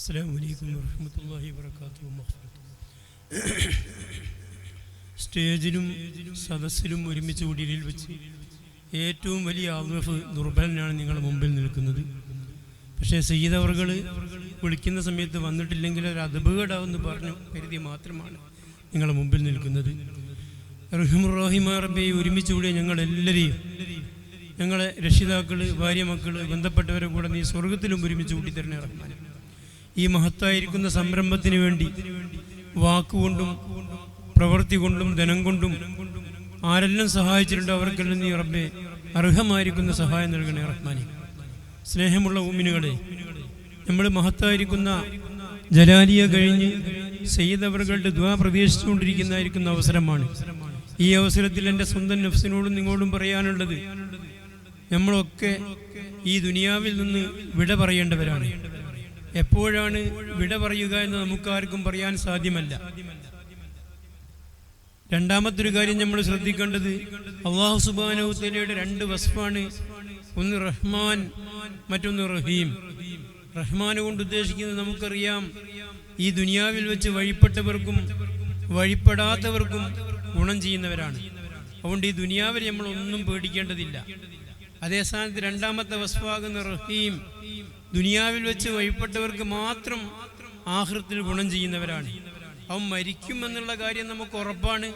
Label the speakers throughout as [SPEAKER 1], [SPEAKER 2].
[SPEAKER 1] അസ്സലാമു അലൈക്കും വറഹ്മത്തുള്ളാഹി വബറകാതുഹു. സ്റ്റേജിലും സദസ്സിലും ഒരുമിച്ച് കൂടിയതിൽ വെച്ച് ഏറ്റവും വലിയ ആവഫ് ദുർബലനാണ് നിങ്ങളുടെ മുമ്പിൽ നിൽക്കുന്നത്. പക്ഷേ സയ്യിദ് അവർകൾ വിളിക്കുന്ന സമയത്ത് വന്നിട്ടില്ലെങ്കിൽ ഒരു അദബുകേടാവെന്ന് പറഞ്ഞു കരുതി മാത്രമാണ് നിങ്ങളുടെ മുമ്പിൽ നിൽക്കുന്നത്. റഹീമുർ റബ്ബേ, ഒരുമിച്ച് കൂടിയ ഞങ്ങളെല്ലാവരെയും, ഞങ്ങളെ രക്ഷിതാക്കൾ, ഭാര്യ, മക്കൾ, ബന്ധപ്പെട്ടവരെ കൂടെ നീ സ്വർഗത്തിലും ഒരുമിച്ച് കൂട്ടിത്തരണേ റഹ്മാൻ. ഈ മഹത്തായിരിക്കുന്ന സംരംഭത്തിന് വേണ്ടി വാക്കുകൊണ്ടും പ്രവൃത്തി കൊണ്ടും ധനം കൊണ്ടും ആരെല്ലാം സഹായിച്ചിട്ടുണ്ടോ അവർക്കെല്ലാം നീ റബ്ബേ അർഹമായിരിക്കുന്ന സഹായം നൽകണേ റഹ്മാനെ. സ്നേഹമുള്ള ഉമ്മിനുകളെ, നമ്മൾ മഹത്തായിരിക്കുന്ന ജലാലിയ കഴിഞ്ഞ് സയ്യിദ് അവറുകളുടെ ദുആ പ്രവേശിച്ചുകൊണ്ടിരിക്കുന്ന അവസരമാണ്. ഈ അവസരത്തിൽ എൻ്റെ സ്വന്തം നഫ്സിനോടും നിങ്ങളോടും പറയാനുള്ളത്, നമ്മളൊക്കെ ഈ ദുനിയാവിൽ നിന്ന് വിട പറയേണ്ടവരാണ്. എപ്പോഴാണ് വിട പറയുക എന്ന് നമുക്കാർക്കും പറയാൻ സാധ്യമല്ല. രണ്ടാമത്തൊരു കാര്യം നമ്മൾ ശ്രദ്ധിക്കേണ്ടത്, അല്ലാഹു സുബ്ഹാനഹു തആലയുടെ രണ്ട് വസ്ഫാണ്. ഒന്ന് റഹ്മാൻ, മറ്റൊന്ന് റഹീം. റഹ്മാൻ കൊണ്ട് ഉദ്ദേശിക്കുന്നത് നമുക്കറിയാം, ഈ ദുനിയാവിൽ വെച്ച് വഴിപ്പെട്ടവർക്കും വഴിപ്പെടാത്തവർക്കും ഗുണം ചെയ്യുന്നവരാണ്. അതുകൊണ്ട് ഈ ദുനിയാവിൽ നമ്മൾ ഒന്നും പേടിക്കേണ്ടതില്ല. അതേ സ്ഥാനത്ത് രണ്ടാമത്തെ വസ്ഫാകുന്ന റഹീം, ദുനിയാവിൽ വെച്ച് വഴിപ്പെട്ടവർക്ക് മാത്രം ആഖിറത്തിൽ ഗുണം ചെയ്യുന്നവരാണ്. അവൻ മരിക്കുമെന്നുള്ള കാര്യം നമുക്ക് ഉറപ്പാണ്.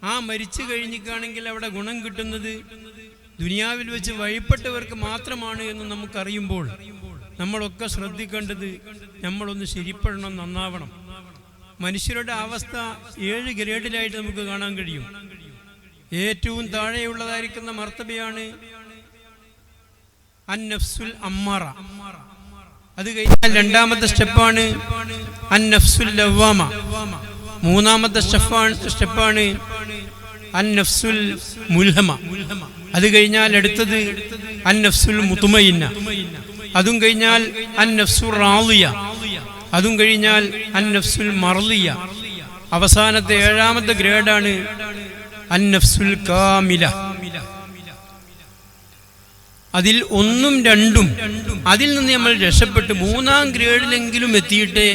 [SPEAKER 1] ആ മരിച്ചു കഴിഞ്ഞിട്ടാണെങ്കിൽ അവിടെ ഗുണം കിട്ടുന്നത് ദുനിയാവിൽ വെച്ച് വഴിപ്പെട്ടവർക്ക് മാത്രമാണ് എന്ന് നമുക്കറിയുമ്പോൾ നമ്മളൊക്കെ ശ്രദ്ധിക്കേണ്ടത്, നമ്മളൊന്ന് ശരിപ്പെടണം, നന്നാവണം. മനുഷ്യരുടെ അവസ്ഥ 7 ഗ്രേഡിലായിട്ട് നമുക്ക് കാണാൻ കഴിയും. ഏറ്റവും താഴെയുള്ളതായിരിക്കുന്ന മർത്തബയാണ് അന്നഫ്സുൽ അമ്മാറ. അത് കഴിഞ്ഞാൽ രണ്ടാമത്തെ സ്റ്റെപ്പാണ് അന്നഫ്സുൽ ലവ്വാമ. മൂന്നാമത്തെ സ്റ്റെപ്പാണ് അന്നഫ്സുൽ മുൽഹമ. അത് കഴിഞ്ഞാൽ അടുത്തത് അന്നഫ്സുൽ മുത്മയിന്ന. അതും കഴിഞ്ഞാൽ അന്നഫ്സുൽ റാളിയ. അതും കഴിഞ്ഞാൽ അന്നഫ്സുൽ മർളിയ. അവസാനത്തെ 7ാമത്തെ ഗ്രേഡാണ് അന്നഫ്സുൽ കാമില. അതിൽ 1ഉം 2ഉം അതിൽ നിന്ന് നമ്മൾ രക്ഷപ്പെട്ട് 3ാം ഗ്രേഡിലെങ്കിലും എത്തിയിട്ടേ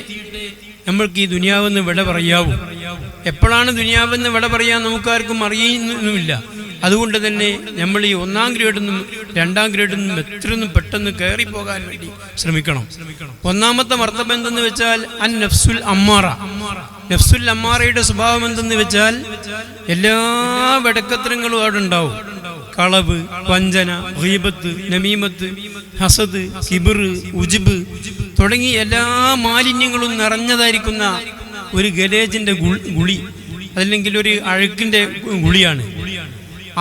[SPEAKER 1] നമ്മൾക്ക് ഈ ദുനിയാവെന്ന് വിട പറയാവൂ. എപ്പോഴാണ് ദുനിയാവെന്ന് വിട പറയാൻ നമുക്കാർക്കും അറിയുന്നുമില്ല. അതുകൊണ്ട് തന്നെ നമ്മൾ ഈ 1ാം ഗ്രേഡിൽ നിന്നും 2ാം ഗ്രേഡിൽ നിന്നും എത്രയൊന്നും പെട്ടെന്ന് കയറിപ്പോകാൻ വേണ്ടി ശ്രമിക്കണം. 1ാമത്തെ മർത്തബ എന്തെന്ന് വെച്ചാൽ അൻ നഫ്സുൽ അമ്മാറ. നഫ്സുൽ അമ്മാറയുടെ സ്വഭാവം എന്തെന്ന് വെച്ചാൽ എല്ലാ വെടക്കത്തരങ്ങളും അവിടെ ഉണ്ടാവും. കളവ്, വഞ്ചന, ഗീബത്ത്, നമീമത്ത്, ഹസദ്, കിബർ, ഉജ്ബ് തുടങ്ങി എല്ലാ മാലിന്യങ്ങളും നിറഞ്ഞതായിരിക്കുന്ന ഒരു ഗലേജിന്റെ ഗുളി, അതല്ലെങ്കിൽ ഒരു അഴുക്കിന്റെ ഗുളിയാണ്.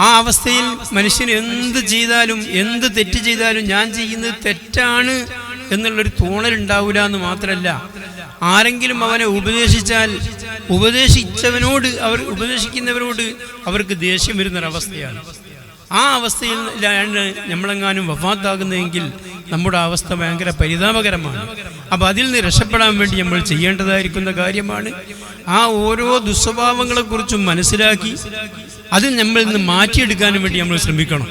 [SPEAKER 1] ആ അവസ്ഥയിൽ മനുഷ്യന് എന്ത് ചെയ്താലും, എന്ത് തെറ്റ് ചെയ്താലും ഞാൻ ചെയ്യുന്നത് തെറ്റാണ് എന്നുള്ളൊരു തോന്നലുണ്ടാവില്ല എന്ന് മാത്രമല്ല, ആരെങ്കിലും അവനെ ഉപദേശിച്ചാൽ ഉപദേശിക്കുന്നവരോട് അവർക്ക് ദേഷ്യം വരുന്നൊരവസ്ഥയാണ്. ആ അവസ്ഥയിലാണ് നമ്മളെങ്ങാനും വഫാത്താകുന്നതെങ്കിൽ നമ്മുടെ അവസ്ഥ ഭയങ്കര പരിതാപകരമാണ്. അപ്പം അതിൽ നിന്ന് രക്ഷപ്പെടാൻ വേണ്ടി നമ്മൾ ചെയ്യേണ്ടതായിരിക്കുന്ന കാര്യമാണ് ആ ഓരോ ദുസ്വഭാവങ്ങളെക്കുറിച്ചും മനസ്സിലാക്കി അത് നമ്മളിൽ നിന്ന് മാറ്റിയെടുക്കാനും വേണ്ടി നമ്മൾ ശ്രമിക്കണം.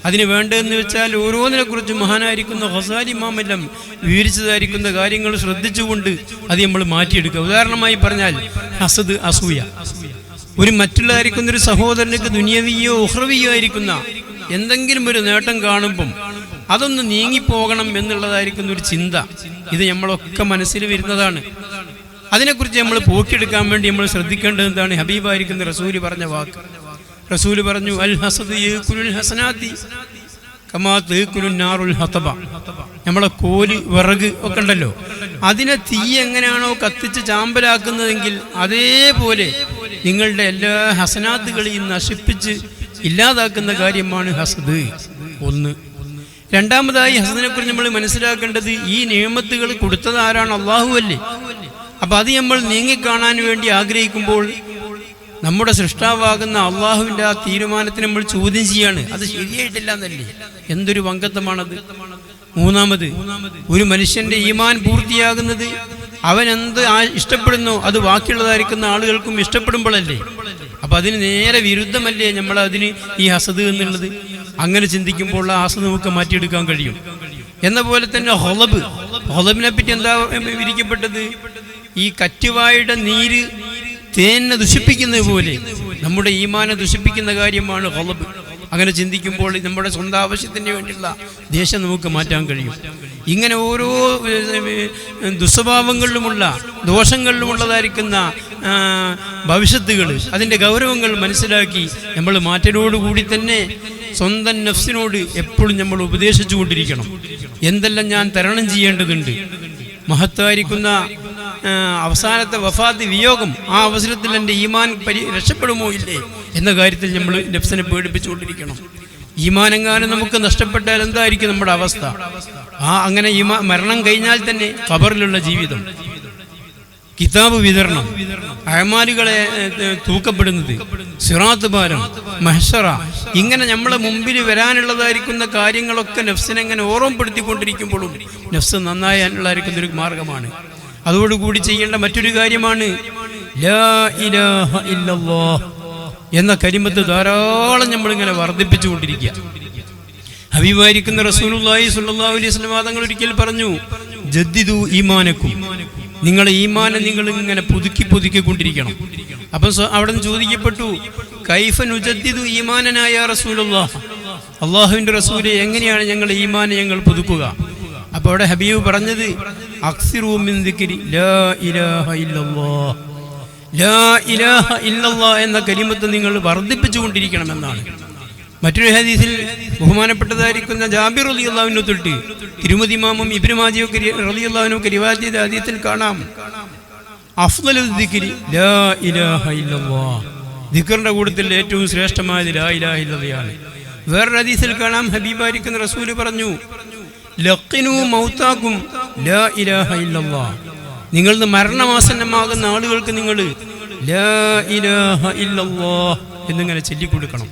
[SPEAKER 1] അതിന് വേണ്ടതെന്ന് വെച്ചാൽ ഓരോന്നിനെക്കുറിച്ചും മഹാനായിരിക്കുന്ന ഗസാലി ഇമാമെല്ലാം വിവരിച്ചതായിരിക്കുന്ന കാര്യങ്ങൾ ശ്രദ്ധിച്ചുകൊണ്ട് അത് നമ്മൾ മാറ്റിയെടുക്കുക. ഉദാഹരണമായി പറഞ്ഞാൽ ഹസദ്, അസൂയ. ഒരു മറ്റുള്ളതായിരിക്കുന്ന ഒരു സഹോദരനക്ക് ദുനിയവിയോ ഉഖ്റവിയോ ആയിരിക്കുന്ന എന്തെങ്കിലും ഒരു നേട്ടം കാണുമ്പം അതൊന്ന് നീങ്ങിപ്പോകണം എന്നുള്ളതായിരിക്കുന്ന ഒരു ചിന്ത, ഇത് നമ്മളൊക്കെ മനസ്സിൽ വരുന്നതാണ്. അതിനെക്കുറിച്ച് നമ്മൾ പോക്കിയെടുക്കാൻ വേണ്ടി നമ്മൾ ശ്രദ്ധിക്കേണ്ടത് എന്താണ്? ഹബീബായിരിക്കുന്ന റസൂല് പറഞ്ഞ വാക്ക്. റസൂല് പറഞ്ഞു, അൽ ഹസദ് യഅ്കുലുൽ ഹസനാതി കമാ തഅ്കുലുൻ നാറുൽ ഹതബ. നമ്മളെ കോല്, വിറക് ഒക്കെ ഉണ്ടല്ലോ, അതിനെ തീ എങ്ങനെയാണോ കത്തിച്ച് ചാമ്പലാക്കുന്നതെങ്കിൽ അതേപോലെ നിങ്ങളുടെ എല്ലാ ഹസനാത്തുകളെയും നശിപ്പിച്ച് ഇല്ലാതാക്കുന്ന കാര്യമാണ് ഹസദ്. ഒന്ന്. രണ്ടാമതായി ഹസദിനെ കുറിച്ച് നമ്മൾ മനസ്സിലാക്കേണ്ടത്, ഈ നിഅമത്തുകൾ കൊടുത്തത് ആരാണ്? അല്ലാഹു അല്ലേ. അപ്പം അത് നമ്മൾ നീങ്ങിക്കാണാൻ വേണ്ടി ആഗ്രഹിക്കുമ്പോൾ നമ്മുടെ സൃഷ്ടാവാകുന്ന അള്ളാഹുവിൻ്റെ ആ തീരുമാനത്തിന് നമ്മൾ ചോദ്യം ചെയ്യാണ്. അത് ശരിയായിട്ടില്ല എന്നല്ലേ? എന്തൊരു വങ്കത്വമാണത്. മൂന്നാമത്, ഒരു മനുഷ്യന്റെ ഈമാൻ പൂർത്തിയാകുന്നത് അവൻ എന്ത് ഇഷ്ടപ്പെടുന്നോ അത് ബാക്കിയുള്ളതായിരിക്കുന്ന ആളുകൾക്കും ഇഷ്ടപ്പെടുമ്പോഴല്ലേ. അപ്പം അതിന് നേരെ വിരുദ്ധമല്ലേ നമ്മൾ അതിന് ഈ ഹസദ് എന്നുള്ളത്? അങ്ങനെ ചിന്തിക്കുമ്പോൾ ആ ഹസദ് നമുക്ക് മാറ്റിയെടുക്കാൻ കഴിയും. എന്ന പോലെ തന്നെ ഹൊളബിനെ പറ്റി എന്താ വിരിക്കപ്പെട്ടത്? ഈ കറ്റുവായുടെ നീര് തേനെ ദുഷിപ്പിക്കുന്നത് പോലെ നമ്മുടെ ഈമാനെ ദുഷിപ്പിക്കുന്ന കാര്യമാണ് ഹൊളബ്. അങ്ങനെ ചിന്തിക്കുമ്പോൾ നമ്മുടെ സ്വന്തം ആവശ്യത്തിന് വേണ്ടിയുള്ള ദേഷ്യം നമുക്ക് മാറ്റാൻ കഴിയും. ഇങ്ങനെ ഓരോ ദുസ്വഭാവങ്ങളിലുമുള്ള ദോഷങ്ങളിലുമുള്ളതായിരിക്കുന്ന ഭവിഷ്യത്തുകൾ, അതിൻ്റെ ഗൗരവങ്ങൾ മനസ്സിലാക്കി നമ്മൾ മാറ്റലോടുകൂടി തന്നെ സ്വന്തം നഫ്സിനോട് എപ്പോഴും നമ്മൾ ഉപദേശിച്ചു കൊണ്ടിരിക്കണം. എന്തെല്ലാം ഞാൻ തരണം ചെയ്യേണ്ടതുണ്ട്. മഹത്തായിരിക്കുന്ന അവസാനത്തെ വഫാത്ത്, വിയോഗം, ആ അവസരത്തിൽ എൻ്റെ ഈമാൻ രക്ഷപ്പെടുമോ ഇല്ലേ എന്ന കാര്യത്തിൽ നമ്മൾ നഫ്സിനെ പേടിപ്പിച്ചുകൊണ്ടിരിക്കണം. ഈമാനെങ്ങാനും നമുക്ക് നഷ്ടപ്പെട്ടാൽ എന്തായിരിക്കും നമ്മുടെ അവസ്ഥ? അങ്ങനെ മരണം കഴിഞ്ഞാൽ തന്നെ ഖബറിലുള്ള ജീവിതം, കിതാബ് വിതരണം, അഅമാലുകളെ തൂക്കപ്പെടുന്നത്, സിറാത്ത് പാലം, മഹ്ശറ, ഇങ്ങനെ നമ്മളെ മുമ്പിൽ വരാനുള്ളതായിരിക്കുന്ന കാര്യങ്ങളൊക്കെ നഫ്സിനെങ്ങനെ ഓർമ്മപ്പെടുത്തിക്കൊണ്ടിരിക്കുമ്പോഴും നഫ്സ് നന്നായാനുള്ളതായിരിക്കുന്ന ഒരു മാർഗമാണ്. അതോടുകൂടി ചെയ്യേണ്ട മറ്റൊരു കാര്യമാണ് ലാ ഇലാഹ ഇല്ലല്ലാഹ് എന്ന കലിമത്ത് ധാരാളം നമ്മളിങ്ങനെ വർദ്ധിപ്പിച്ചുകൊണ്ടിരിക്കുക. ഹബീബായിരിക്കുന്ന റസൂലുള്ളാഹി സ്വല്ലല്ലാഹു അലൈഹി വസല്ലം തങ്ങൾ ഒരിക്കൽ പറഞ്ഞു, ജദ്ദിദു ഈമാനക്കും, നിങ്ങളുടെ ഈമാനെ നിങ്ങൾ ഇങ്ങനെ പുതുക്കിക്കൊണ്ടിരിക്കണം. അപ്പം അവിടെ നിന്ന് ചോദിക്കപ്പെട്ടു, കൈഫ നുജദ്ദിദു ഈമാനനാ യാ റസൂലുള്ളാഹ്, അള്ളാഹുവിൻ്റെ റസൂലെ എങ്ങനെയാണ് ഞങ്ങളുടെ ഈമാനെ ഞങ്ങൾ പുതുക്കുക? അപ്പോൾ അവിടെ ഹബീബ് പറഞ്ഞത്, അക്സിറൂ മിൻ ദിക്രി ലാ ഇലാഹ ഇല്ലല്ലാഹ്, ലാ ഇലാഹ ഇല്ലല്ലാഹ് എന്ന കലിമത്ത് നിങ്ങൾ വർദ്ധിപ്പിച്ചുകൊണ്ടിരിക്കണമെന്നാണ്. മറ്റൊരു ഹദീസിൽ ബഹുമാനപ്പെട്ടതായിരിക്കുന്ന ജാബിർ റളിയല്ലാഹു അൻഹു തൊട്ട് തിരുമദി ഇമാമും ഇബ്നു മാജഹ് റളിയല്ലാഹു അൻഹു റിവായത്ത് ചെയ്ത ഹദീസിൽ കാണാം, അഫ്ളലുൽ ദിക്രി ലാ ഇലാഹ ഇല്ലല്ലാഹ്, ദിക്റിന്റെ കൂട്ടത്തിൽ ഏറ്റവും ശ്രേഷ്ഠമായത് ലാ ഇലാഹ ഇല്ലല്ലാഹ്. വേറൊരു ഹദീസിൽ കാണാം, ഹബീബായിരിക്കുന്ന റസൂൽ പറഞ്ഞു, ലഖിനു മൗതാക്കും ലാ ഇലാഹ ഇല്ലല്ലാഹ്, നിങ്ങളുടെ മരണമാസന്നമാകുന്ന ആളുകൾക്ക് നിങ്ങൾ ലാ ഇലാഹ ഇല്ലല്ലാഹ് എന്നിങ്ങനെ ചൊല്ലിക്കൊടുക്കണം.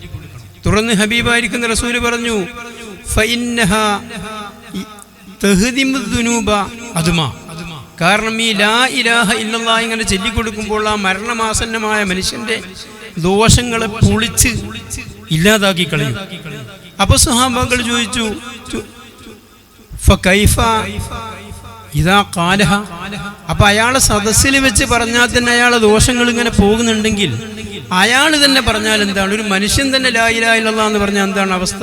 [SPEAKER 1] തുടർന്ന് ഹബീബായിരിക്കുന്ന റസൂല് പറഞ്ഞു, ഫഇന്നഹാ തഹ്ദിമു ദുനൂബ അദ്മാ, കാരണം ഈ ലാ ഇലാഹ ഇല്ലല്ലാഹ് ഇങ്ങനെ ചൊല്ലിക്കൊടുക്കുമ്പോൾ ആ മരണമാസന്നമായ മനുഷ്യന്റെ ദോഷങ്ങളെ പൊളിച്ച് ഇല്ലാതാക്കി കളയും. അപ്പോൾ സ്വഹാബാക്കൾ ചോദിച്ചു, ഫകൈഫ ഇദാ ഖാലഹ, അപ്പൊ അയാളെ സദസ്സിൽ വെച്ച് പറഞ്ഞാൽ തന്നെ അയാളെ ദോഷങ്ങൾ ഇങ്ങനെ പോകുന്നുണ്ടെങ്കിൽ അയാൾ തന്നെ പറഞ്ഞാൽ എന്താണ്? ഒരു മനുഷ്യൻ തന്നെ ലാ ഇലാഹ ഇല്ലല്ലാഹ് എന്ന് പറഞ്ഞാൽ എന്താണ് അവസ്ഥ?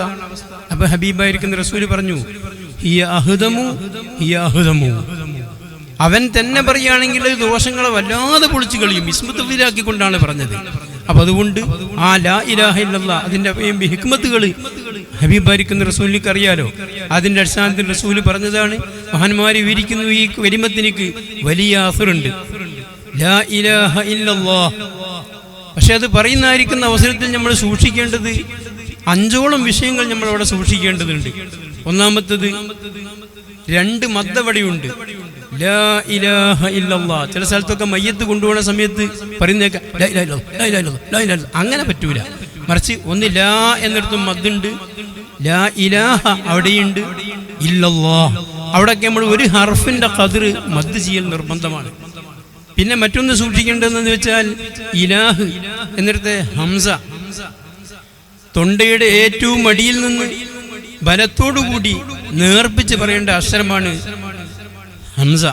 [SPEAKER 1] അപ്പൊ ഹബീബായിരിക്കുന്ന റസൂല് പറഞ്ഞു, ഹിയ അഹ്ദമു ഹിയ അഹ്ദമു, അവൻ തന്നെ പറയുകയാണെങ്കിൽ ദോഷങ്ങളെ വല്ലാതെ പൊളിച്ചു കളിയും, ഇസ്മത്തുഫിലാക്കിക്കൊണ്ടാണ് പറഞ്ഞത്. അപ്പൊ അതുകൊണ്ട് ആ ലാ ഇലാഹ ഇല്ലല്ലാഹ് അതിന്റെ ഹിക്മത്തുകൾ ഹബീബായിരിക്കുന്ന റസൂലിക്ക് അറിയാലോ. അതിന്റെ അടിസ്ഥാനത്തിൽ റസൂല് പറഞ്ഞതാണ്, മഹാന്മാര് വിവരിക്കുന്നു, ഈ കലിമത്തിനിക്ക് വലിയ അസറുണ്ട്, ലാ ഇലാഹ ഇല്ലല്ലാഹ്. പക്ഷെ അത് പറയുന്നതായിരിക്കുന്ന അവസരത്തിൽ നമ്മൾ സൂക്ഷിക്കേണ്ടത് 5ഓളം വിഷയങ്ങൾ നമ്മൾ അവിടെ സൂക്ഷിക്കേണ്ടതുണ്ട്. ഒന്നാമത്തത്, 2 മദ്ദവടിയുണ്ട്, ലാ ഇലാഹ ഇല്ലല്ലാഹ്. ചില സ്ഥലത്തൊക്കെ മയ്യത്ത് കൊണ്ടുപോകുന്ന സമയത്ത് പറയുന്നേക്കാം ലാ ഇലാഹ ഇല്ലല്ലാഹ്, ലാ ഇലാഹ ഇല്ലല്ലാഹ്, ലാ ഇലാഹ ഇല്ലല്ലാഹ്. അങ്ങനെ പറ്റൂല. മറിച്ച് ഒന്ന് ലാ എന്നിടത്തും മദ്ദുണ്ട്, ലാ ഇലാഹ അവിടെയുണ്ട്, ഇല്ലല്ലാഹ് അവിടെയൊക്കെ നമ്മൾ ഒരു ഹർഫിന്റെ ഖദർ മദ് ചെയ്യൽ നിർബന്ധമാണ്. പിന്നെ മറ്റൊന്ന് സൂക്ഷിക്കേണ്ടതെന്ന് വെച്ചാൽ, ഇലാഹ് എന്നിടത്തെ ഹംസ തൊണ്ടയുടെ ഏറ്റവും അടിയിൽ നിന്ന് ബലത്തോടുകൂടി നേർപ്പിച്ച് പറയേണ്ട അക്ഷരമാണ് ഹംസ.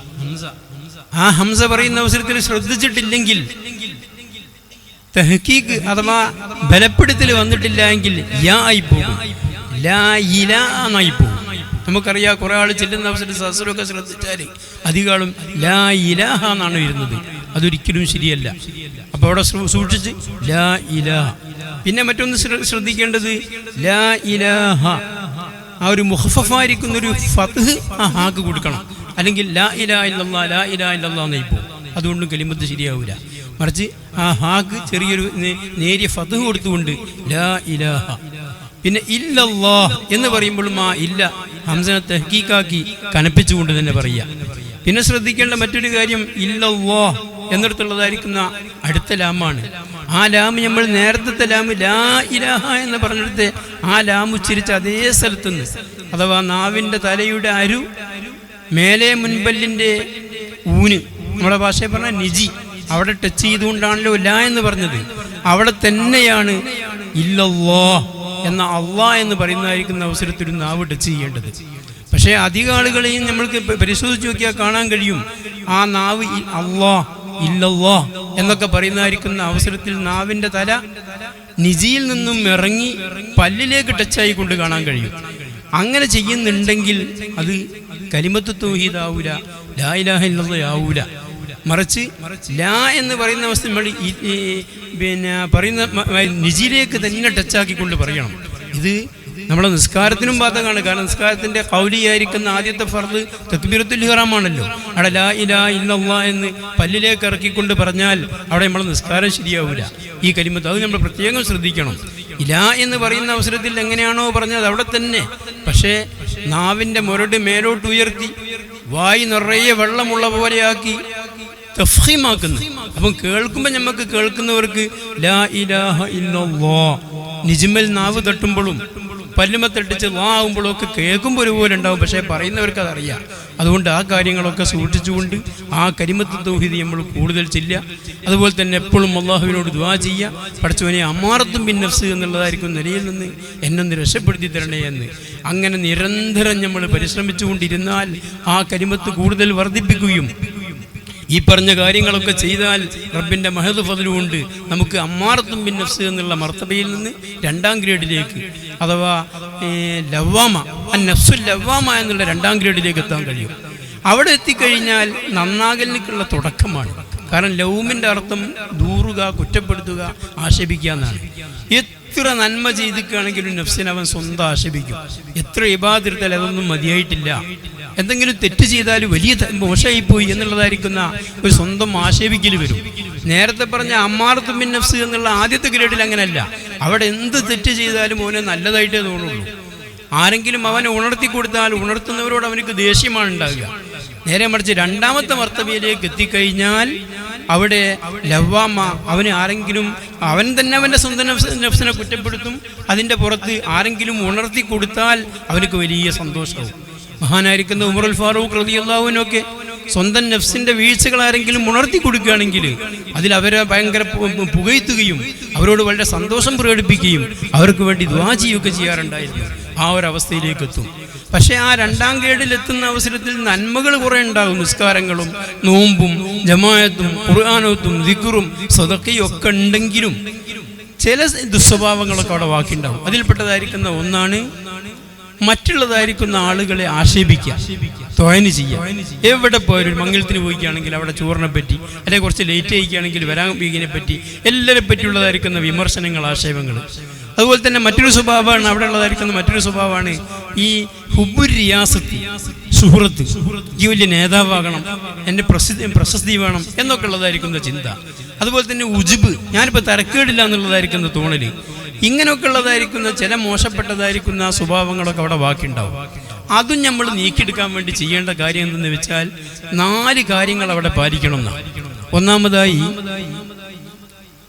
[SPEAKER 1] ആ ഹംസ പറയുന്ന അവസരത്തിൽ ശ്രദ്ധിച്ചിട്ടില്ലെങ്കിൽ, തഹ്കീക്ക് അഥവാ ബലപ്പെടുത്തൽ വന്നിട്ടില്ല എങ്കിൽ യാ ആയി പോകും, ലാ ഇലാ എന്നായി പോകും. നമുക്കറിയാം, കുറെ ആൾ ചെല്ലുന്ന അവസരത്തിൽ സദസ്സിലൊക്കെ ശ്രദ്ധിച്ചാൽ അധികാളും ലാ ഇലാഹ എന്നാണ് വരുന്നത്. അതൊരിക്കലും ശരിയല്ല. അപ്പോൾ അവിടെ സൂക്ഷിച്ച് ലാ ഇലാഹ. പിന്നെ മറ്റൊന്ന് ശ്രദ്ധിക്കേണ്ടത്, ലാ ഇലാഹ ആ ഒരു മുഖഫഫായിരിക്കുന്ന ഒരു ഫത്ഹ് ആ ഹാക്ക് കൊടുക്കണം, അല്ലെങ്കിൽ ലാ ഇലാഹ ഇല്ലല്ലാഹ് ലാ ഇലാഹ ഇല്ലല്ലാഹ് എന്നായി പോകും. അതുകൊണ്ടും കലിമത്ത് ശരിയാവില്ല. മറിച്ച് ആ ഹാക്ക് ചെറിയൊരു നേരിയ ഫത്ഹ് കൊടുത്തുകൊണ്ട് ലാ ഇലാഹ. പിന്നെ ഇല്ലല്ലാഹ് എന്ന് പറയുമ്പോഴും ആ ഇല്ല ഹംസനെ തഹ്കീക്കാക്കി കനപ്പിച്ചുകൊണ്ട് തന്നെ പറയുക. പിന്നെ ശ്രദ്ധിക്കേണ്ട മറ്റൊരു കാര്യം, ഇല്ലല്ലാഹ് എന്നിടത്തുള്ളതായിരിക്കുന്ന അടുത്ത ലാമാണ്. ആ ലാം നമ്മൾ നേരത്തെ ലാം ലാ ഇലാഹ എന്ന് പറഞ്ഞെടുത്ത് ആ ലാം ഉച്ചരിച്ച് അതേ സ്ഥലത്തുനിന്ന്, അഥവാ നാവിൻ്റെ തലയുടെ അരു മേലെ മുൻപല്ലിൻ്റെ ഊന്, നമ്മുടെ ഭാഷയിൽ പറഞ്ഞ നിജി, അവിടെ ടച്ച് ചെയ്തുകൊണ്ടാണല്ലോ ലാ എന്ന് പറഞ്ഞത്. അവിടെ തന്നെയാണ് ഇല്ലല്ലാഹ് എന്ന അള്ളാഹ് എന്ന് പറയുന്നതായിരിക്കുന്ന അവസരത്തിൽ നാവ് ടച്ച് ചെയ്യേണ്ടത്. പക്ഷെ പക്ഷേ അധിക ആളുകളെയും നമ്മൾക്ക് പരിശോധിച്ച് നോക്കിയാൽ കാണാൻ കഴിയും, ആ നാവ് അല്ലാഹ് ഇല്ലല്ലാഹ് എന്നൊക്കെ പറയുന്നതായിരിക്കുന്ന അവസരത്തിൽ നാവിൻ്റെ തല നിജിയിൽ നിന്നും ഇറങ്ങി പല്ലിലേക്ക് ടച്ചായി കൊണ്ട് കാണാൻ കഴിയും. അങ്ങനെ ചെയ്യുന്നുണ്ടെങ്കിൽ അത് കലിമത്ത് തൗഹീദ് ആവൂല, ലാ ഇലാഹ ഇല്ലല്ലാഹ് ആവൂല. മറിച്ച് ലാ എന്ന് പറയുന്ന അവസ്ഥ നമ്മൾ പിന്നെ പറയുന്ന നിജിയിലേക്ക് തന്നെ ടച്ചാക്കിക്കൊണ്ട് പറയണം. ഇത് നമ്മളെ നിസ്കാരത്തിനും ബാധകമാണ്. കാരണം നിസ്കാരത്തിൻ്റെ ഖൗലിയായിരിക്കുന്ന ആദ്യത്തെ ഫർദ് തക്ബീറത്തുൽ ഇഹ്റാമാണല്ലോ. അവിടെ ലാ ഇലാഹ ഇല്ലല്ലാഹ് എന്ന് പല്ലിലേക്ക് ഇറക്കിക്കൊണ്ട് പറഞ്ഞാൽ അവിടെ നമ്മളെ നിസ്കാരം ശരിയാവില്ല. ഈ കലിമത്ത് അത് നമ്മൾ പ്രത്യേകം ശ്രദ്ധിക്കണം. ഇലാ എന്ന് പറയുന്ന അവസരത്തിൽ എങ്ങനെയാണോ പറഞ്ഞത് അവിടെ തന്നെ, പക്ഷേ നാവിൻ്റെ മുരട് മേലോട്ട് ഉയർത്തി വായി നിറയെ വെള്ളമുള്ള പോലെയാക്കി തഫ്ഖീമാക്കുന്നു. അപ്പം കേൾക്കുമ്പോൾ നമുക്ക് കേൾക്കുന്നവർക്ക് ലാ ഇലാഹ ഇല്ലല്ലാഹ് നിജ്മൽ നാവ് തട്ടുമ്പോഴും പല്ലുമത്തട്ടിച്ച് ആകുമ്പോഴും ഒക്കെ കേൾക്കുമ്പോൾ ഒരുപോലെ ഉണ്ടാവും, പക്ഷേ പറയുന്നവർക്ക് അതറിയാം. അതുകൊണ്ട് ആ കാര്യങ്ങളൊക്കെ സൂക്ഷിച്ചുകൊണ്ട് ആ കലിമത്ത് തൗഹീദ് നമ്മൾ കൂടുതൽ ചെല്ലുക. അതുപോലെ തന്നെ എപ്പോഴും അല്ലാഹുവിനോട് ദുആ ചെയ്യുക, പഠിച്ചവനെ അമ്മാറത്തും ബിൻ നഫ്സ് എന്നുള്ളതായിരിക്കും നിലയിൽ നിന്ന് എന്നൊന്ന് രക്ഷപ്പെടുത്തി തരണേ എന്ന്. അങ്ങനെ നിരന്തരം നമ്മൾ പരിശ്രമിച്ചുകൊണ്ടിരുന്നാൽ ആ കലിമത്ത് കൂടുതൽ വർദ്ധിപ്പിക്കുകയും ഈ പറഞ്ഞ കാര്യങ്ങളൊക്കെ ചെയ്താൽ റബ്ബിൻ്റെ മഹദ് ഫദ്ല് കൊണ്ട് നമുക്ക് അമ്മാറത്തും ബിൻ നഫ്സ് എന്നുള്ള മർത്തബയിൽ നിന്ന് 2ാം ഗ്രേഡിലേക്ക്, അഥവാ ലവ്വാമ നഫ്സുൽ ലവ്വാമ എന്നുള്ള 2ാം ഗ്രേഡിലേക്ക് എത്താൻ കഴിയും. അവിടെ എത്തിക്കഴിഞ്ഞാൽ നന്നാകലിനുള്ള തുടക്കമാണ്. കാരണം ലൗമിൻ്റെ അർത്ഥം ദൂറുക, കുറ്റപ്പെടുത്തുക, ആക്ഷേപിക്കുക എന്നാണ്. എത്ര നന്മ ചെയ്തിക്കുകയാണെങ്കിലും നഫ്സിനെ അവൻ സ്വന്തം ആക്ഷേപിക്കും. എത്ര ഇബാദത്തിൽ അതൊന്നും മതിയായിട്ടില്ല, എന്തെങ്കിലും തെറ്റ് ചെയ്താൽ വലിയ മോശമായിപ്പോയി എന്നുള്ളതായിരിക്കുന്ന ഒരു സ്വന്തം ആക്ഷേപിക്കൽ വരും. നേരത്തെ പറഞ്ഞ അമ്മാറത്തു ബിൻ നഫ്സ് എന്നുള്ള ആദ്യത്തെ ഗ്രേഡിൽ അങ്ങനെയല്ല. അവിടെ എന്ത് തെറ്റ് ചെയ്താലും അവന് നല്ലതായിട്ടേ തോന്നുള്ളൂ. ആരെങ്കിലും അവനെ ഉണർത്തി കൊടുത്താൽ ഉണർത്തുന്നവരോട് അവനക്ക് ദേഷ്യമാണ് ഉണ്ടാകുക. നേരെ മറിച്ച് 2ാമത്തെ മർത്തബയിലേക്ക് എത്തിക്കഴിഞ്ഞാൽ അവിടെ ലവ്വാമ, അവന് ആരെങ്കിലും അവൻ തന്നെ അവൻ്റെ സ്വന്തം നഫ്സിനെ കുറ്റപ്പെടുത്തും. അതിൻ്റെ പുറത്ത് ആരെങ്കിലും ഉണർത്തി കൊടുത്താൽ അവനക്ക് വലിയ സന്തോഷവും. മഹാനായിരിക്കുന്ന ഉമറുൽ ഫാറൂഖ് റളിയല്ലാഹു അൻഹുവൊക്കെ സ്വന്തം നഫ്സിൻ്റെ വീഴ്ചകൾ ആരെങ്കിലും ഉണർത്തി കൊടുക്കുകയാണെങ്കിൽ അതിൽ അവരെ ഭയങ്കര പുകഴ്ത്തുകയും അവരോട് വളരെ സന്തോഷം പ്രകടിപ്പിക്കുകയും അവർക്ക് വേണ്ടി ദുആ ചെയ്യുകയൊക്കെ ചെയ്യാറുണ്ടായിരുന്നു. ആ ഒരവസ്ഥയിലേക്ക് എത്തും. പക്ഷേ ആ 2ാം ഗ്രേഡിൽ എത്തുന്ന അവസരത്തിൽ നന്മകൾ കുറേ ഉണ്ടാകും. നിസ്കാരങ്ങളും നോമ്പും ജമാഅത്തും ഖുർആനോത്തും ദിക്റും സദഖയും ഒക്കെ ഉണ്ടെങ്കിലും ചില ദുസ്വഭാവങ്ങളൊക്കെ അവിടെ ബാക്കിയുണ്ടാവും. അതിൽപ്പെട്ടതായിരിക്കുന്ന ഒന്നാണ് മറ്റുള്ളതായിരിക്കുന്ന ആളുകളെ ആക്ഷേപിക്കുക, തൊഴന് ചെയ്യുക. എവിടെ പോയൊരു മംഗലത്തിന് പോയിക്കുകയാണെങ്കിൽ അവിടെ ചോറിനെ പറ്റി, അല്ലെങ്കിൽ കുറച്ച് ലേറ്റ് ആയിക്കുകയാണെങ്കിൽ വരാൻ വീകിനെ പറ്റി, എല്ലാവരെ പറ്റിയുള്ളതായിരിക്കുന്ന വിമർശനങ്ങൾ, ആക്ഷേപങ്ങൾ. അതുപോലെ തന്നെ മറ്റൊരു സ്വഭാവമാണ് അവിടെ ഉള്ളതായിരിക്കുന്ന മറ്റൊരു സ്വഭാവമാണ് ഈ ഹുബ്ബുർ റിയാസത്തി, സുഹൃത്ത്. ഈ വലിയ നേതാവാകണം, എൻ്റെ പ്രശസ്തി വേണം എന്നൊക്കെ ഉള്ളതായിരിക്കുന്ന ചിന്ത. അതുപോലെ തന്നെ ഉജ്ബ്, ഞാനിപ്പോൾ തരക്കേടില്ല എന്നുള്ളതായിരിക്കുന്ന തോന്നല്. ഇങ്ങനെയൊക്കെ ഉള്ളതായിരിക്കുന്ന ചില മോശപ്പെട്ടതായിരിക്കുന്ന സ്വഭാവങ്ങളൊക്കെ അവിടെ ബാക്കിയുണ്ടാവും. അതും നമ്മൾ നീക്കിയെടുക്കാൻ വേണ്ടി ചെയ്യേണ്ട കാര്യം എന്തെന്ന് വെച്ചാൽ 4 കാര്യങ്ങൾ അവിടെ പാലിക്കണം എന്നാണ്. ഒന്നാമതായി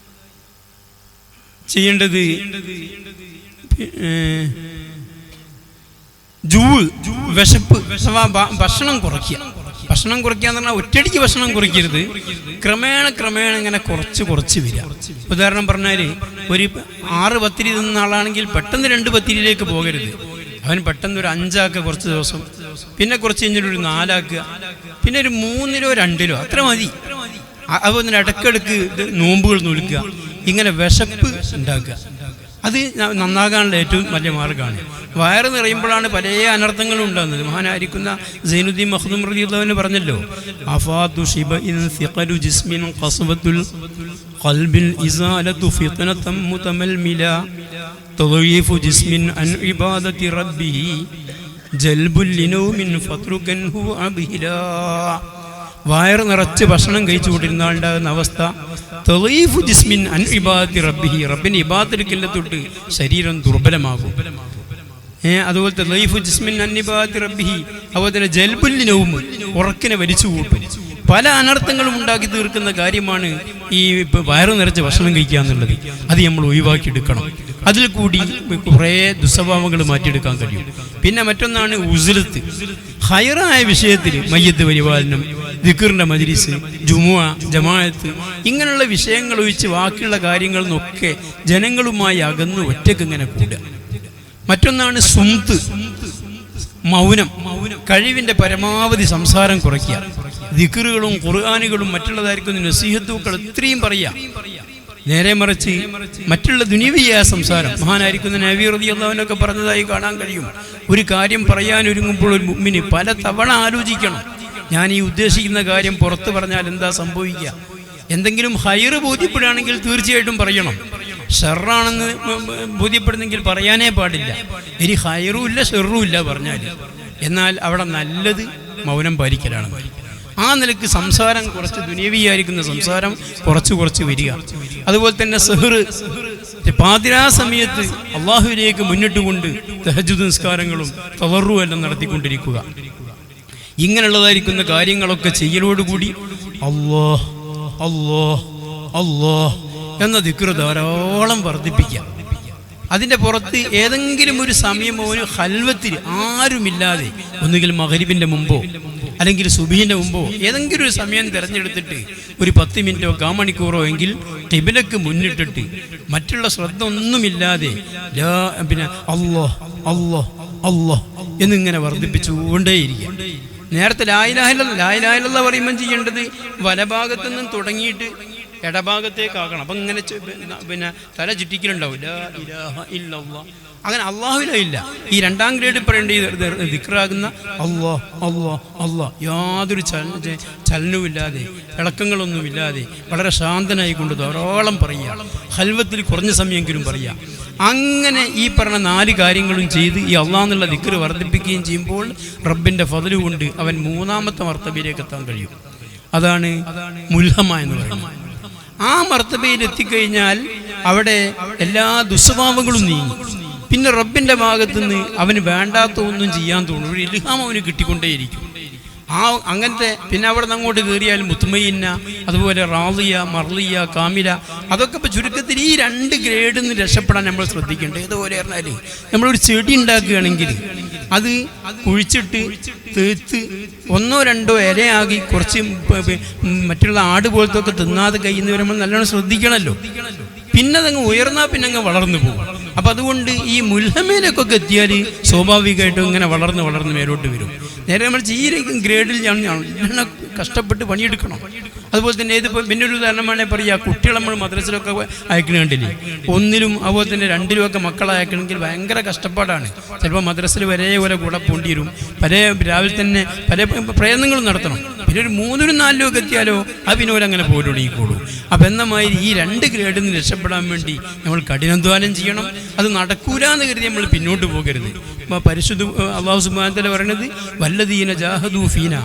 [SPEAKER 1] ചെയ്യേണ്ടത് വിശപ്പ് അഥവാ ഭക്ഷണം കുറയ്ക്കുക. ഭക്ഷണം കുറയ്ക്കുക എന്ന് പറഞ്ഞാൽ ഒറ്റയടിക്ക് ഭക്ഷണം കുറയ്ക്കരുത്, ക്രമേണ ഇങ്ങനെ കുറച്ച് വരിക. ഉദാഹരണം പറഞ്ഞാൽ ഒരു 6 പത്തിരി തിന്ന ആളാണെങ്കിൽ പെട്ടെന്ന് 2 പത്തിരിയിലേക്ക് പോകരുത്. അവൻ പെട്ടെന്ന് ഒരു 5 ആക്കുക കുറച്ച് ദിവസം, പിന്നെ കുറച്ച് കഴിഞ്ഞിട്ട് ഒരു 4 ആക്കുക, പിന്നെ ഒരു 3-ലോ 2-ലോ അത്ര മതി. അതുപോലെ ഇടയ്ക്കിടയ്ക്ക് നോമ്പുകൾ നോൽക്കുക. ഇങ്ങനെ വിശപ്പ് ഉണ്ടാക്കുക. അത് നന്നാകാനുള്ള ഏറ്റവും വലിയ മാർഗ്ഗമാണ്. വയറ് നിറയുമ്പോഴാണ് പല അനർത്ഥങ്ങളും ഉണ്ടാകുന്നത്. മഹാനായിരിക്കുന്ന സൈനുദ്ദീൻ മഖ്ദൂം റളിയല്ലാഹു അൻഹു പറഞ്ഞല്ലോ, അഫാതു ശിബഇൻ സിഖലു ജിസ്മിൻ ഖസ്വത്തുൽ ഖൽബിൽ ഇസാലതു ഫിത്നതൻ മുതമൽമില തദയീഫു ജിസ്മിൻ അൻ ഇബാദത്തി റബ്ബിഹി ജൽബുൽ ലിനൗമിൻ ഫത്രുകൻഹു അബ്ഹിലാ. വയറ് നിറച്ച് ഭക്ഷണം കഴിച്ചു കൊണ്ടിരുന്ന ഉണ്ടാകുന്ന അവസ്ഥ തളീഫു ജിസ്മിൻ അൻ ഇബാദത്തി റബ്ബിഹി, റബ്ബിൻ്റെ ഇബാദത്തിലെ തൊട്ട് ശരീരം ദുർബലമാകും. അതുപോലെ തളീഫു ജിസ്മിൻ അൻ ഇബാദത്തി റബ്ബിഹി, അതുപോലെ തന്നെ ജൽബുൽ നൗം, ഉറക്കിനെ വലിച്ചു കൂട്ടും. പല അനർത്ഥങ്ങളും ഉണ്ടാക്കി തീർക്കുന്ന കാര്യമാണ് ഈ വയറ് നിറച്ച് ഭക്ഷണം കഴിക്കുക എന്നുള്ളത്. അത് നമ്മൾ ഒഴിവാക്കിയെടുക്കണം. അതിൽ കൂടി കുറേ ദുസ്വഭാവങ്ങൾ മാറ്റിയെടുക്കാൻ കഴിയും. പിന്നെ മറ്റൊന്നാണ് ഉസ്ലത്ത്. ഹൈറായ വിഷയത്തിൽ മയ്യത്ത് പരിപാലനം, ദിക്റിൻ്റെ മജ്ലിസ്, ജുമുഅ, ജമാഅത്ത്, ഇങ്ങനെയുള്ള വിഷയങ്ങൾ ഒഴിച്ച് ബാക്കിയുള്ള കാര്യങ്ങളിൽ നിന്നൊക്കെ ജനങ്ങളുമായി അകന്ന് ഒറ്റക്ക് ഇങ്ങനെ കൂടുക. മറ്റൊന്നാണ് സുംത്ത്, മൗനം, കഴിവിൻ്റെ പരമാവധി സംസാരം കുറയ്ക്കുക. ദിക്റുകളും ഖുർആനുകളും മറ്റുള്ളതായിരിക്കും നസീഹത്തുക്കൾ ഇത്രയും പറയുക. നേരെ മറിച്ച് മറ്റുള്ള ദുനിയവിയായ സംസാരം, മഹാനായിരിക്കുന്ന നബി റളിയല്ലാഹു അൻഹു പറഞ്ഞതായി കാണാൻ കഴിയും. ഒരു കാര്യം പറയാനൊരുങ്ങുമ്പോൾ ഒരു മുഅ്മിന് പല തവണ ആലോചിക്കണം, ഞാൻ ഈ ഉദ്ദേശിക്കുന്ന കാര്യം പുറത്ത് പറഞ്ഞാൽ എന്താ സംഭവിക്കുക. എന്തെങ്കിലും ഹൈറ് ബോധ്യപ്പെടുകയാണെങ്കിൽ തീർച്ചയായിട്ടും പറയണം. ഷെറാണെന്ന് ബോധ്യപ്പെടുന്നെങ്കിൽ പറയാനേ പാടില്ല. ഇനി ഹൈറും ഇല്ല ഷെറും ഇല്ല പറഞ്ഞാൽ, എന്നാൽ അവിടെ നല്ലത് മൗനം പാലിക്കലാണ്. ആ നിലക്ക് സംസാരം കുറച്ച് ദുനിയവിയായിരിക്കുന്ന സംസാരം കുറച്ച് വരിക. അതുപോലെ തന്നെ സെഹ്റ്, പാതിരാ സമയത്ത് അള്ളാഹുവിലേക്ക് മുന്നിട്ടുകൊണ്ട് തഹജ്ജുദ് നിസ്കാരങ്ങളും തളർറും എല്ലാം നടത്തിക്കൊണ്ടിരിക്കുക. ഇങ്ങനെയുള്ളതായിരിക്കുന്ന കാര്യങ്ങളൊക്കെ ചെയ്യലോടുകൂടി അല്ലാഹ് അല്ലാഹ് അല്ലാഹ് എന്ന ദിക്ർ ധാരാളം വർദ്ധിപ്പിക്കുക. അതിൻ്റെ പുറത്ത് ഏതെങ്കിലും ഒരു സമയം ഒരു ഖൽവത്തിൽ ആരുമില്ലാതെ, ഒന്നുകിൽ മഗ്രിബിൻ്റെ മുമ്പോ അല്ലെങ്കിൽ സുബഹിൻ്റെ മുമ്പോ ഏതെങ്കിലും ഒരു സമയം തിരഞ്ഞെടുത്തിട്ട് ഒരു 10 മിനിറ്റോ കാമണിക്കൂറോ എങ്കിൽ ഖിബ്ലക്ക് മുന്നിട്ടിട്ട് മറ്റുള്ള ശ്രദ്ധ ഒന്നുമില്ലാതെ പിന്നെ അല്ലാഹ് അല്ലാഹ് അല്ലാഹ് എന്നിങ്ങനെ വർദ്ധിപ്പിച്ചുകൊണ്ടേയിരിക്കുക. നേരത്തെ ലാ ഇലാഹ ഇല്ലല്ലാഹ് പറയുമ്പോൾ ചെയ്യേണ്ടത് വലഭാഗത്തു നിന്നും തുടങ്ങിയിട്ട് ഇടഭാഗത്തേക്കാക്കണം. അപ്പം ഇങ്ങനെ പിന്നെ തല ചുറ്റിക്കലുണ്ടാവും, ലാ ഇലാഹ ഇല്ലല്ലാഹ്. അങ്ങനെ അള്ളാഹുവില്ല. ഈ 2ാം ഗ്രേഡ് പറയേണ്ട ഈ ദിക്റാകുന്ന അല്ലാഹ് അല്ലാഹ് അല്ലാഹ് യാതൊരു ചലനവുമില്ലാതെ ഇളക്കങ്ങളൊന്നുമില്ലാതെ വളരെ ശാന്തനായിക്കൊണ്ട് ധാരാളം പറയുക. ഖൽവത്തിൽ കുറഞ്ഞ സമയമെങ്കിലും പറയുക. അങ്ങനെ ഈ പറഞ്ഞ 4 കാര്യങ്ങളും ചെയ്ത് ഈ അള്ളാഹ് എന്നുള്ള ദിക്ർ വർദ്ധിപ്പിക്കുകയും ചെയ്യുമ്പോൾ റബ്ബിൻ്റെ ഫദ്ല് കൊണ്ട് അവൻ 3ാമത്തെ മർത്തബയിലേക്ക് എത്താൻ കഴിയും. അതാണ് മുൽഹമ എന്ന് പറയുന്നത്. ആ മർത്തബയിൽ എത്തിക്കഴിഞ്ഞാൽ അവിടെ എല്ലാ ദുസ്വഭാവങ്ങളും നീങ്ങി. പിന്നെ റബ്ബിൻ്റെ ഭാഗത്തുനിന്ന് അവന് വേണ്ടാത്ത ഒന്നും ചെയ്യാൻ തോന്നും. ഒരു ഇൽഹാം അവന് കിട്ടിക്കൊണ്ടേയിരിക്കും. അങ്ങനത്തെ പിന്നെ അവിടെ നിന്ന് അങ്ങോട്ട് കയറിയാൽ മുത്മയിന്ന, അതുപോലെ റാളിയ, മർലിയ, കാമില, അതൊക്കെ ഇപ്പോൾ ചുരുക്കത്തിൽ ഈ 2 ഗ്രേഡിൽ നിന്ന് രക്ഷപ്പെടാൻ നമ്മൾ ശ്രദ്ധിക്കേണ്ടത്. ഇതുപോലെ പറഞ്ഞാൽ നമ്മളൊരു ചെടി ഉണ്ടാക്കുകയാണെങ്കിൽ അത് കുഴിച്ചിട്ട് തീർത്ത് 1 or 2 ഇലയാകി കുറച്ച് മറ്റുള്ള ആട് പോലത്തെ ഒക്കെ തിന്നാതെ കയ്യിൽ നിന്ന് വരുമ്പോൾ നല്ലോണം ശ്രദ്ധിക്കണമല്ലോ. പിന്നെ അതങ്ങ് ഉയർന്നാൽ പിന്നെ അങ്ങ് വളർന്നു പോകും. അപ്പം അതുകൊണ്ട് ഈ മുൽഹമയിലേക്കൊക്കെ എത്തിയാൽ സ്വാഭാവികമായിട്ടും ഇങ്ങനെ വളർന്ന് മേലോട്ട് വരും. നേരെ നമ്മൾ ഈ ഗ്രേഡിൽ ഞാൻ കഷ്ടപ്പെട്ട് പണിയെടുക്കണം. അതുപോലെ തന്നെ ഇതിപ്പോൾ പിന്നെ ഒരു ഉദാഹരണമാണ് പറയുക, കുട്ടികൾ നമ്മൾ മദ്രസയിലൊക്കെ അയക്കണ കണ്ടില്ലേ, 1ലും അതുപോലെ തന്നെ 2ലും ഒക്കെ മക്കളെ അയക്കണമെങ്കിൽ ഭയങ്കര കഷ്ടപ്പാടാണ്. ചിലപ്പോൾ മദ്രസയിൽ വരെ പോലെ കൂടെ പോണ്ടി വരും. രാവിലെ തന്നെ പല പ്രയത്നങ്ങളും നടത്തണം. പിന്നെ ഒരു 3ലും 4ലും ഒക്കെ എത്തിയാലോ അത് പിന്നെ ഓരങ്ങനെ പോലൊടുങ്ങിക്കോളൂ. അപ്പം എന്നമാതിരി ഈ 2 ഗ്രേഡിൽ നിന്ന് രക്ഷപ്പെടാൻ വേണ്ടി നമ്മൾ കഠിനാധ്വാനം ചെയ്യണം. അത് നടക്കൂല എന്ന് കരുതി നമ്മൾ പിന്നോട്ട് പോകരുത്. പരിശുദ്ധ അല്ലാഹു സുബ്ഹാനഹു വ തആല പറയുന്നത് വല്ലദീന ജാഹദൂ ഫീനാ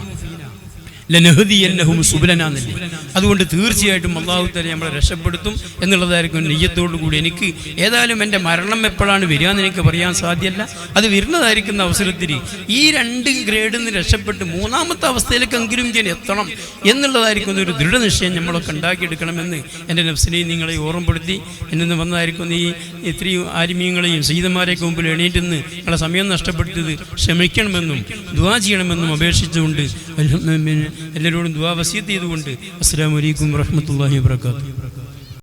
[SPEAKER 1] ലനഹദിയന്നഹും സുബ്ലനാ എന്നല്ലേ. അതുകൊണ്ട് തീർച്ചയായിട്ടും അല്ലാഹു തആല നമ്മളെ രക്ഷപ്പെടുത്തും എന്നുള്ളതായിരിക്കും നിയ്യത്തോടു കൂടി. എനിക്ക് ഏതായാലും എൻ്റെ മരണം എപ്പോഴാണ് വരിക എന്ന് എനിക്ക് പറയാൻ സാധ്യമല്ല. അത് വരുന്നതായിരിക്കുന്ന അവസരത്തിൽ ഈ 2 ഗ്രേഡിൽ നിന്ന് രക്ഷപ്പെട്ട് 3ാമത്തെ അവസ്ഥയിലേക്കെങ്കിലും ഞാൻ എത്തണം എന്നുള്ളതായിരിക്കുന്ന ഒരു ദൃഢനിശ്ചയം നമ്മളൊക്കെ ഉണ്ടാക്കിയെടുക്കണമെന്ന് എൻ്റെ നഫ്സിനെയും നിങ്ങളെ ഓർമ്മപ്പെടുത്തി എന്നിൽ നിന്ന് വന്നതായിരിക്കുന്ന ഈ ഇത്രയും ആലിമീങ്ങളെയും സയ്യിദന്മാരെയൊക്കെ മുമ്പിൽ എണീറ്റെന്ന് നിങ്ങളെ സമയം നഷ്ടപ്പെടുത്തിയത് ക്ഷമിക്കണമെന്നും ദുആ ചെയ്യണമെന്നും അപേക്ഷിച്ചുകൊണ്ട് എല്ലാവരോടും ദുആ വസിയത്ത് ചെയ്തുകൊണ്ട് അസ്സലാമു അലൈക്കും വറഹ്മത്തുള്ളാഹി വബറകാതുഹു.